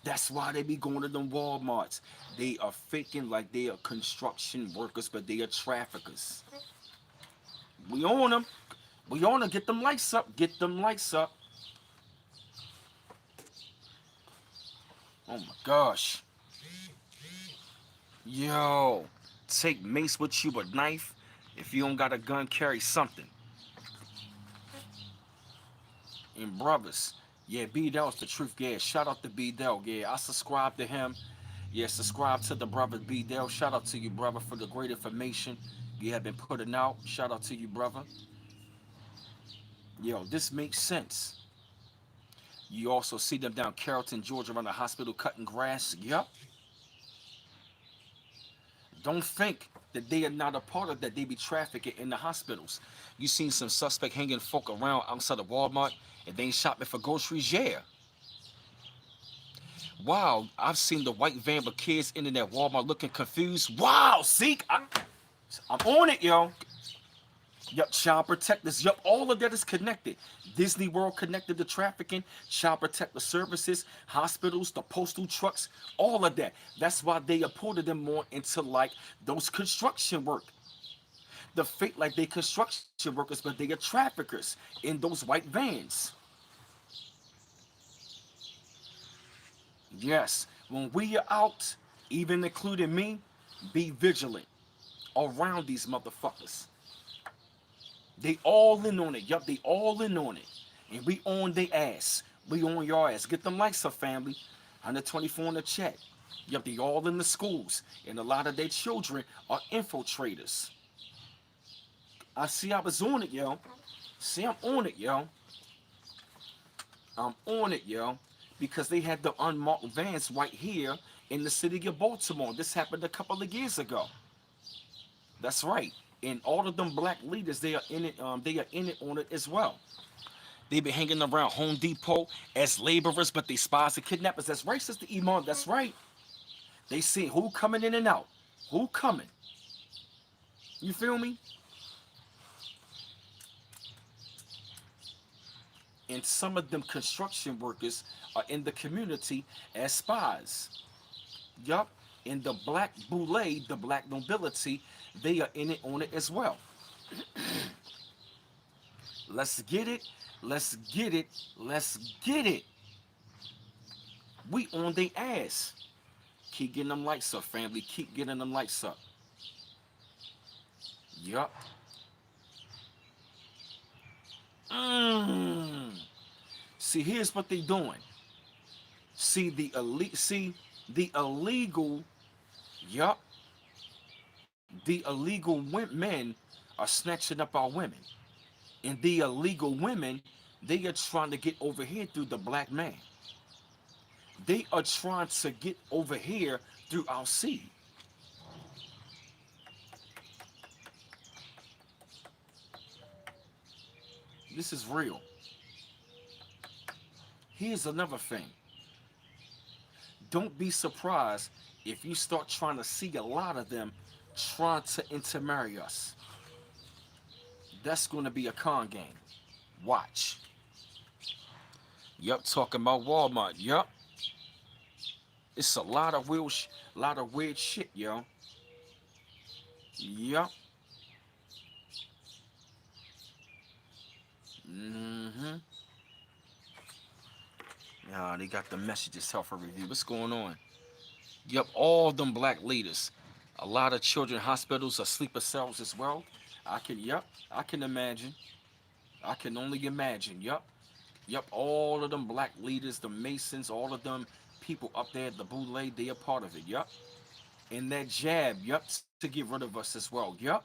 That's why they be going to them Walmarts. They are faking like they are construction workers, but they are traffickers. We own them. We own them. Get them lights up. Get them lights up. Oh my gosh. Yo, take mace with you, a knife. If you don't got a gun, carry something. And brothers, yeah, B Dell's the truth. Yeah, shout out to B Dell. Yeah, I subscribe to him. Yeah, subscribe to the brother B Dell. Shout out to you, brother, for the great information you have been putting out. Shout out to you, brother. Yo, this makes sense. You also see them down Carrollton, Georgia, around the hospital cutting grass. Yup. Don't think that they are not a part of that. They be trafficking in the hospitals. You seen some suspect hanging folk around outside of Walmart and they ain't shopping for groceries. Yeah. Wow, I've seen the white van with kids in that Walmart looking confused. Wow, see, I'm on it, yo. Yup, child protectors. Yup, all of that is connected. Disney World connected to trafficking, child protector services, hospitals, the postal trucks, all of that. That's why they apported them more into like those construction work. The fake like they construction workers, but they are traffickers in those white vans. Yes, when we are out, even including me, be vigilant around these motherfuckers. They all in on it. Yup, they all in on it. And we on their ass. We on your ass. Get them likes up, family. 124 in the chat. Yup, they all in the schools. And a lot of their children are infiltrators. I see I was on it, yo. See, I'm on it, yo. I'm on it, yo. Because they had the unmarked vans right here in the city of Baltimore. This happened a couple of years ago. That's right. And all of them black leaders, they are in it. They are in it on it as well. They be hanging around Home Depot as laborers, but they spies and kidnappers. That's right, Sister Iman. That's right. They see who coming in and out. Who coming? You feel me? And some of them construction workers are in the community as spies. Yup. In the black boule, the black nobility, they are in it on it as well. Let's get it. Let's get it. Let's get it. We on they ass. Keep getting them lights up, family. Keep getting them lights up. Yup. Mm. See, here's what they doing. See the elite. See the illegal. Yup. The illegal men are snatching up our women, and the illegal women they are trying to get over here through the black man. They are trying to get over here through our seed. This is real. Here's another thing. Don't be surprised if you start trying to see a lot of them trying to intermarry us. That's going to be a con game. Watch. Yup, talking about Walmart. Yup, it's a lot of weird shit, yo. Yup. Mm-hmm. Yeah, they got the messages health review. What's going on? Yup, all them black leaders. A lot of children hospitals are sleeper cells as well. Yup, I can imagine. I can only imagine. Yup. Yup, all of them black leaders, the Masons, all of them people up there at the Boule, they are part of it. Yup. And that jab, yup, to get rid of us as well. Yup.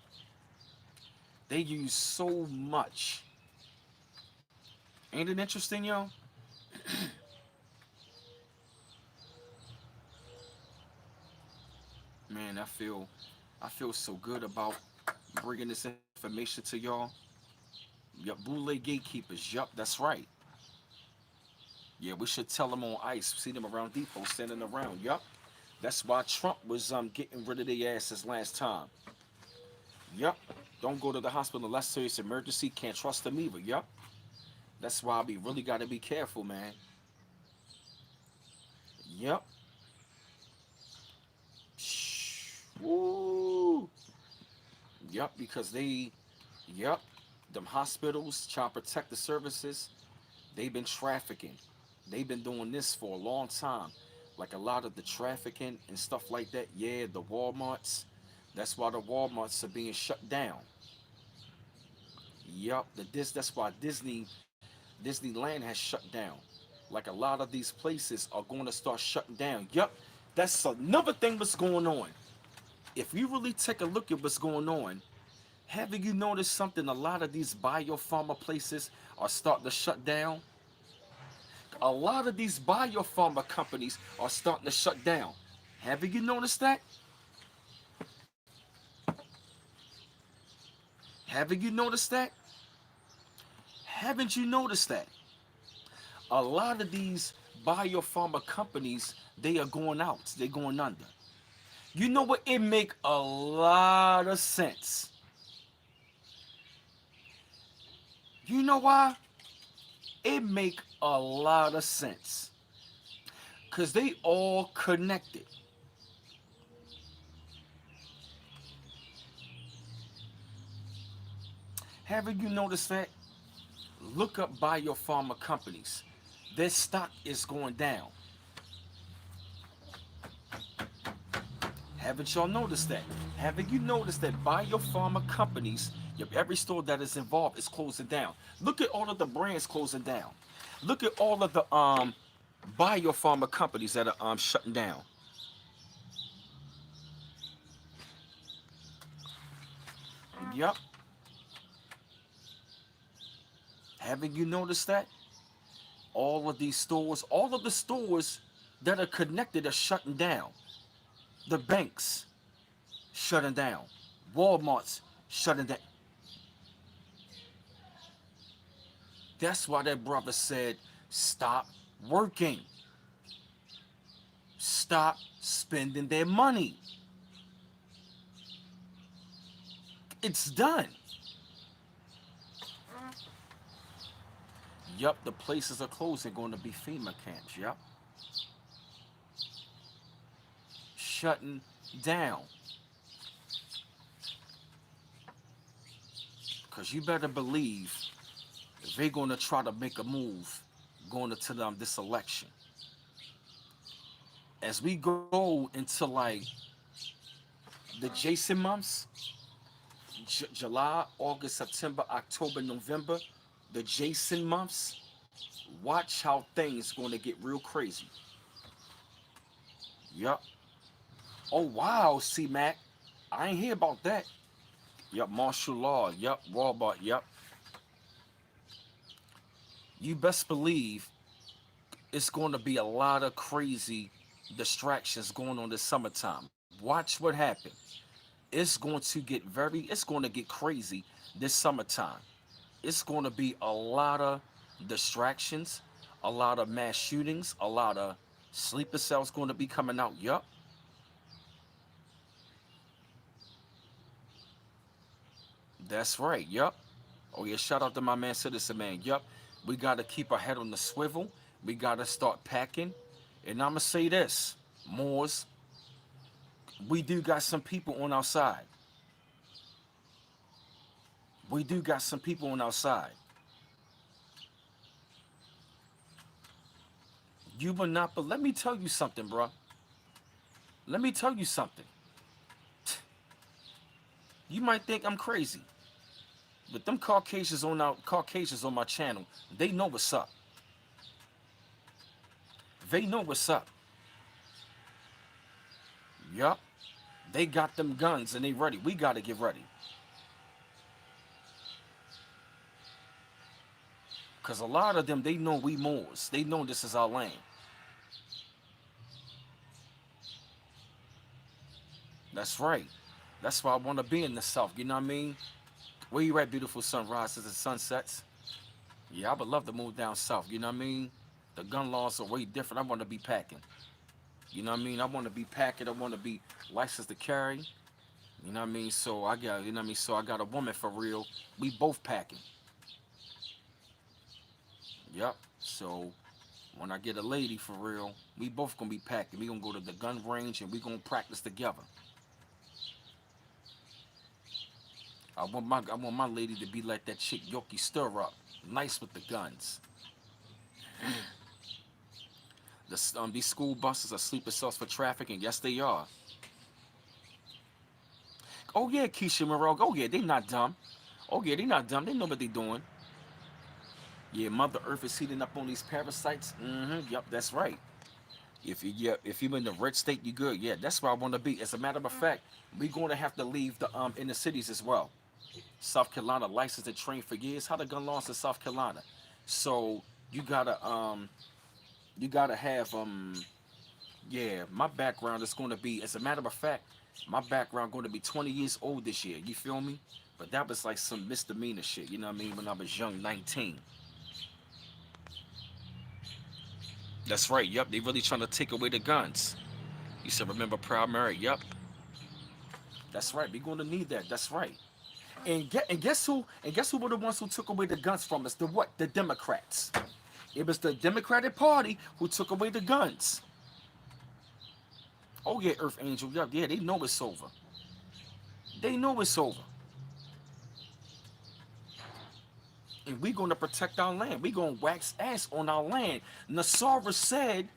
They use so much. Ain't it interesting, yo? Man, I feel so good about bringing this information to y'all. Yup, Boule gatekeepers. Yup, that's right. Yeah, we should tell them on ice. See them around Depot standing around. Yup. That's why Trump was getting rid of their asses last time. Yup. Don't go to the hospital unless serious emergency. Can't trust them either. Yup. That's why we really got to be careful, man. Yup. Woo. Yup, because yup, them hospitals, child protective services, they've been trafficking. They've been doing this for a long time. Like a lot of the trafficking and stuff like that. Yeah, the Walmarts. That's why the Walmarts are being shut down. Yup, that's why Disneyland has shut down. Like a lot of these places are going to start shutting down. Yup, that's another thing that's going on. If you really take a look at what's going on, Haven't you noticed something? A lot of these biopharma places are starting to shut down. A lot of these biopharma companies are starting to shut down. Haven't you noticed that? Haven't you noticed that? Haven't you noticed that? A lot of these biopharma companies, they are going out. They're going under. You know what? It make a lot of sense. You know why? It make a lot of sense. Cause they all connected. Haven't you noticed that? Look up biopharma companies. Their stock is going down. Haven't y'all noticed that? Haven't you noticed that biopharma companies, every store that is involved is closing down? Look at all of the brands closing down. Look at all of the biopharma companies that are shutting down. Yup. Haven't you noticed that? All of the stores that are connected are shutting down. The banks shutting down. Walmart's shutting down. That's why that brother said, stop working. Stop spending their money. It's done. Yup, the places are closing, going to be FEMA camps. Yup. Shutting down. Because you better believe they're going to try to make a move going into this election. As we go into like the Jason months, July, August, September, October, November, the Jason months, watch how things going to get real crazy. Yup. Oh wow, C Mac. I ain't hear about that. Yup, martial law. Yup, Walmart. Yup. You best believe it's going to be a lot of crazy distractions going on this summertime. Watch what happens. It's going to get crazy this summertime. It's going to be a lot of distractions, a lot of mass shootings, a lot of sleeper cells going to be coming out. Yup. That's right. Yup. Oh yeah, shout out to my man Citizen Man. Yup. We gotta keep our head on the swivel. We gotta start packing. And I'ma say this, Moors, we do got some people on our side. We do got some people on our side. You will not, but let me tell you something, bro. Let me tell you something. You might think I'm crazy, but them Caucasians on my channel, they know what's up. They know what's up. Yup. They got them guns and they ready. We gotta get ready. Cause a lot of them, they know we Moors. They know this is our land. That's right. That's why I wanna be in the South. You know what I mean? Where you at, beautiful sunrises and sunsets? Yeah, I would love to move down south. You know what I mean? The gun laws are way different. I want to be packing. You know what I mean? I want to be packing. I want to be licensed to carry. You know what I mean? So I got, you know what I mean? So I got a woman for real. We both packing. Yep. So when I get a lady for real, we both gonna be packing. We gonna go to the gun range and we gonna practice together. I want my lady to be like that chick Yoki Stir Up, nice with the guns. These school buses are sleeper cells for traffic, and yes, they are. Oh yeah, Keisha Monroe. Oh yeah, they not dumb. Oh yeah, they not dumb. They know what they doing. Yeah, Mother Earth is heating up on these parasites. Yep, that's right. If you in the red state, you good. Yeah, that's where I want to be. As a matter of fact, we going to have to leave the inner cities as well. South Carolina licensed and trained for years. How the gun laws in South Carolina? So you gotta have yeah, my background is gonna be, as a matter of fact, my background gonna be 20 years old this year. You feel me? But that was like some misdemeanor shit, you know what I mean? When I was young, 19. That's right, yep, they really trying to take away the guns. You said remember Proud Mary, yep. That's right, we gonna need that. That's right. And guess who were the ones who took away the guns from us? The what? The Democrats. It was the Democratic Party who took away the guns. Oh yeah, Earth Angel. Yeah, yeah, they know it's over. They know it's over. And we gonna protect our land. We gonna wax ass on our land. Nasara said,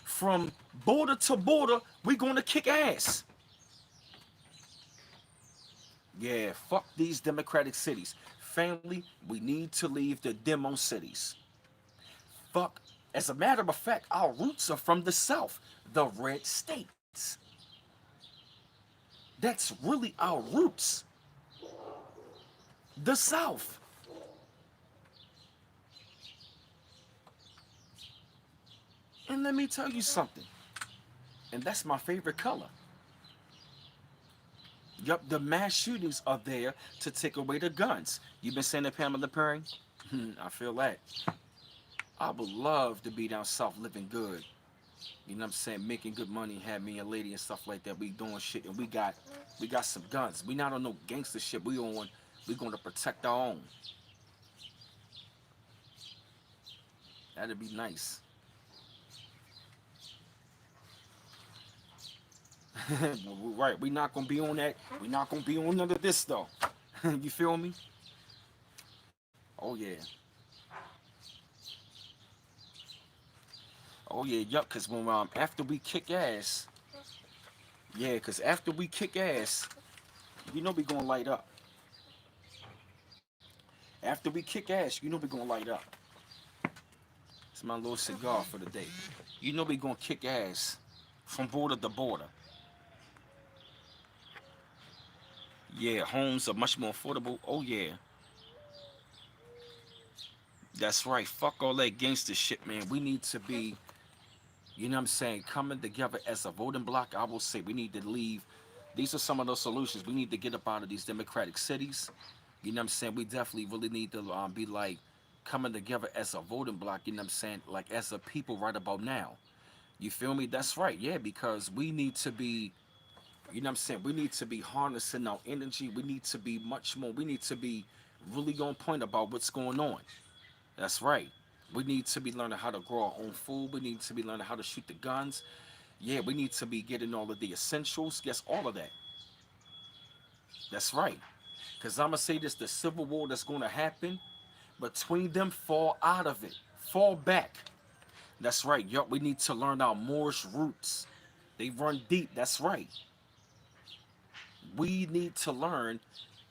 from border to border, we gonna kick ass. Yeah, fuck these democratic cities. Family, we need to leave the demo cities. Fuck. As a matter of fact, our roots are from the South, the red states. That's really our roots. The South. And let me tell you something. And that's my favorite color. Yup, the mass shootings are there to take away the guns. You been saying that, Pamela Perry? I feel that. I would love to be down south living good. You know what I'm saying? Making good money, have me a lady and stuff like that. We doing shit and we got some guns. We not on no gangster shit. We gonna protect our own. That'd be nice. Right, we not gonna be on that. We not gonna be on none of this though. You feel me? Oh yeah. Oh yeah, yup, cause when after we kick ass, yeah, cause after we kick ass, you know we gonna light up. After we kick ass, you know we gonna light up. It's my little cigar for the day. You know we gonna kick ass from border to border. Yeah, homes are much more affordable. Oh yeah, that's right. Fuck all that gangster shit, man. We need to be, you know what I'm saying, coming together as a voting bloc. I will say we need to leave. These are some of those solutions. We need to get up out of these democratic cities. You know what I'm saying? We definitely really need to be like coming together as a voting bloc. You know what I'm saying? Like as a people right about now. You feel me? That's right. Yeah, because we need to be, you know what I'm saying? We need to be harnessing our energy. We need to be much more. We need to be really on point about what's going on. That's right. We need to be learning how to grow our own food. We need to be learning how to shoot the guns. Yeah, we need to be getting all of the essentials. Yes, all of that. That's right. Because I'm going to say this, the civil war that's going to happen between them, fall out of it. Fall back. That's right. Yup, we need to learn our Moorish roots. They run deep. That's right. We need to learn,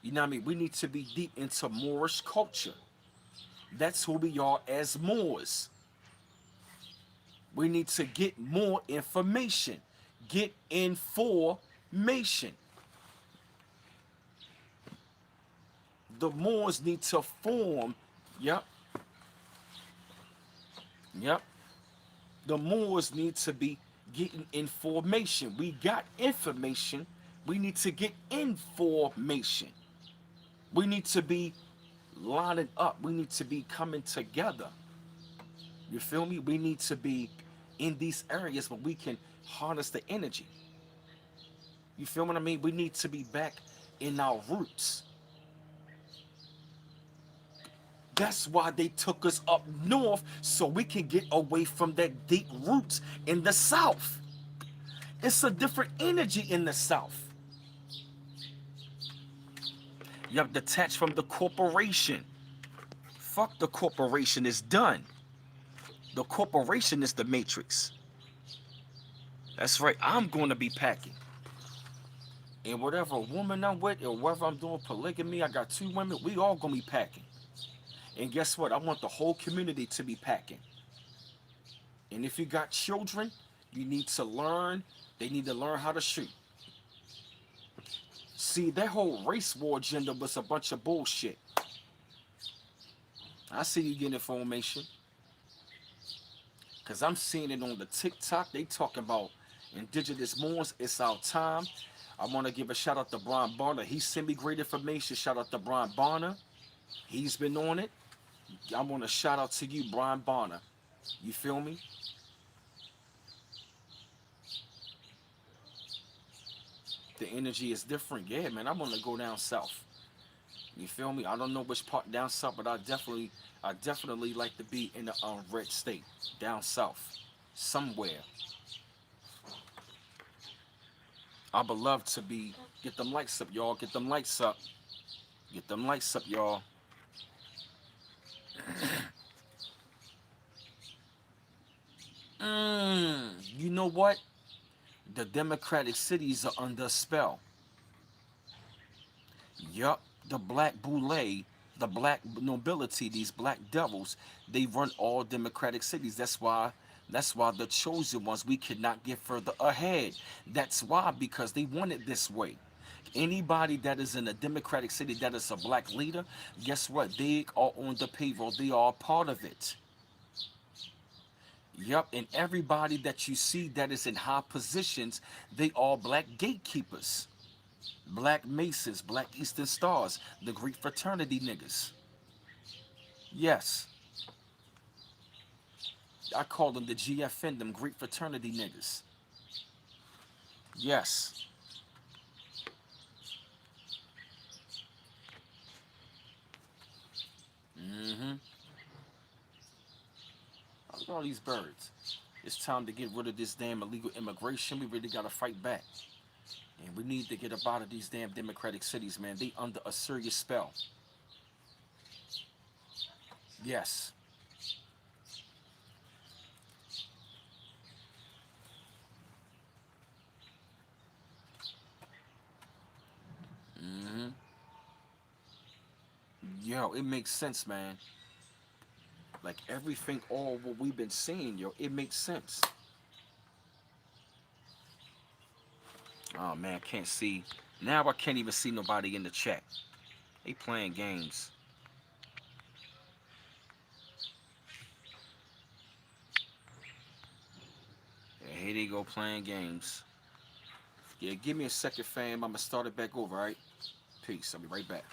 you know what I mean? We need to be deep into Moorish culture. That's who we are as Moors. We need to get more information. Get information. The Moors need to form. Yep, yep. The Moors need to be getting information. We got information. We need to get information. We need to be lining up. We need to be coming together. You feel me? We need to be in these areas where we can harness the energy. You feel what I mean? We need to be back in our roots. That's why they took us up north so we can get away from that deep roots in the south. It's a different energy in the south. You have detached from the corporation. Fuck the corporation, is done. The corporation is the matrix. That's right, I'm going to be packing. And whatever woman I'm with or whether I'm doing polygamy, I got two women, we all going to be packing. And guess what? I want the whole community to be packing. And if you got children, you need to learn. They need to learn how to shoot. See, that whole race war agenda was a bunch of bullshit. I see you getting information. Cause I'm seeing it on the TikTok. They talking about indigenous Moors. It's our time. I want to give a shout out to Brian Barner. He sent me great information. Shout out to Brian Barner. He's been on it. I want to shout out to you, Brian Barner. You feel me? The energy is different. Yeah, man. I want to go down south. You feel me? I don't know which part down south, but I definitely like to be in the red state down south, somewhere. I would love to be. Get them lights up, y'all. Get them lights up. Get them lights up, y'all. You know what? The democratic cities are under a spell. Yup, the black boule, the black nobility, these black devils, they run all democratic cities. That's why the chosen ones we cannot get further ahead. That's why, because they want it this way. Anybody that is in a democratic city that is a black leader, guess what? They are on the payroll. They are a part of it. Yup, and everybody that you see that is in high positions, they are black gatekeepers, black Masons, black Eastern Stars, the Greek fraternity niggas. Yes, I call them the GFN, them Greek fraternity niggas. Yes. Mm-hmm. Look at all these birds. It's time to get rid of this damn illegal immigration. We really gotta fight back. And we need to get up out of these damn democratic cities, man. They under a serious spell. Yes. Mm-hmm. Yo, it makes sense, man. Like everything, all what we've been seeing, yo, it makes sense. Oh man, I can't see. Now I can't even see nobody in the chat. They playing games. Yeah, here they go playing games. Yeah, give me a second, fam. I'ma start it back over, right? Peace. I'll be right back.